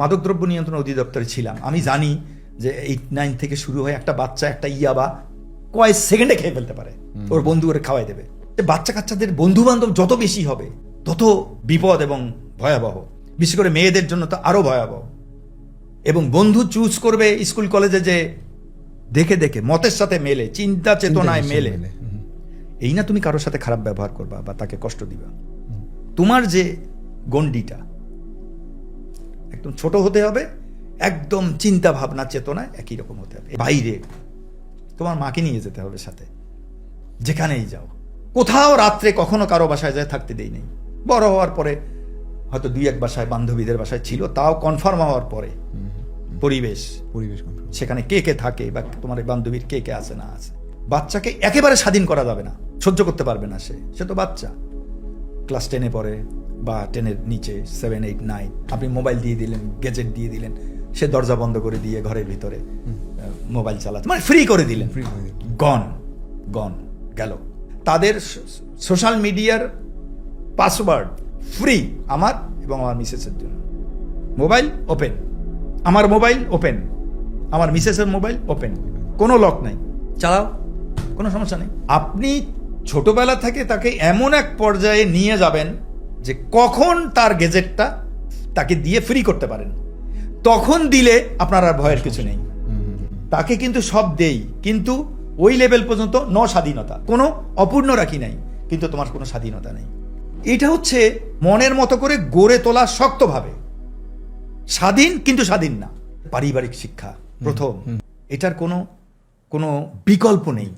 মাদকদ্রব্য নিয়ন্ত্রণ অধিদপ্তরে ছিলাম, আমি জানি যে 8-9 থেকে শুরু হয়ে একটা বাচ্চা একটা ইয়াবা কয় সেকেন্ডে খেয়ে ফেলতে পারে, ওর বন্ধু করে খাওয়াই দেবে। বাচ্চা কাচ্চাদের বন্ধু বান্ধব যত বেশি হবে তত বিপদ এবং ভয়াবহ, বিশেষ করে মেয়েদের জন্য তো আরো ভয়াবহ। এবং বন্ধু চুজ করবে স্কুল কলেজে যে দেখে দেখে মতের সাথে মেলে, চিন্তা চেতনায় মেলে। এই না তুমি কারোর সাথে খারাপ ব্যবহার করবা বা তাকে কষ্ট দিবা, তোমার যে গণ্ডিটা একদম ছোট হতে হবে, একদম চিন্তা ভাবনা চেতনা একই রকম হতে হবে। বাইরে তোমার মাকে নিয়ে যেতে হবে সাথে, যেখানেই যাও। কোথাও রাত্রে কখনো কারো বাসায় যায় থাকতে দেই নেই। বড় হওয়ার পরে হয়তো 2-1 বাসায় বান্ধবীদের বাসায় ছিল, তাও কনফার্ম হওয়ার পরে পরিবেশ সেখানে কে কে থাকে বা তোমার বান্ধবীর কে কে আছে না আছে। বাচ্চাকে একেবারে স্বাধীন করা যাবে না, সহ্য করতে পারবে না সে তো বাচ্চা, ক্লাস 10-এ পড়ে বা 10-এর নিচে 7, 8, 9। আপনি মোবাইল দিয়ে দিলেন, গেজেট দিয়ে দিলেন, সে দরজা বন্ধ করে দিয়ে ঘরের ভিতরে মোবাইল চালাতে, মানে ফ্রি করে দিলেন, গন গেল। তাদের সোশ্যাল মিডিয়ার পাসওয়ার্ড ফ্রি, আমার এবং আমার মিসেসের জন্য। মোবাইল ওপেন, আমার মোবাইল ওপেন, আমার মিসেসের মোবাইল ওপেন, কোনো লক নাই, চালাও, কোনো সমস্যা নেই। আপনি ছোটবেলা থেকে তাকে এমন এক পর্যায়ে নিয়ে যাবেন যে কখন তার গেজেটটা তাকে দিয়ে ফ্রি করতে পারেন, তখন দিলে আপনার আর ভয়ের কিছু নেই। তাকে কিন্তু সব দেই, কিন্তু ওই লেভেল পর্যন্ত স্বাধীনতা, কোনো অপূর্ণ রাখি নাই, কিন্তু তোমার কোনো স্বাধীনতা নেই। এটা হচ্ছে মনের মতো করে গড়ে তোলা শক্তভাবে, স্বাধীন কিন্তু স্বাধীন না। পারিবারিক শিক্ষা প্রথম, এটার কোনো বিকল্প নেই।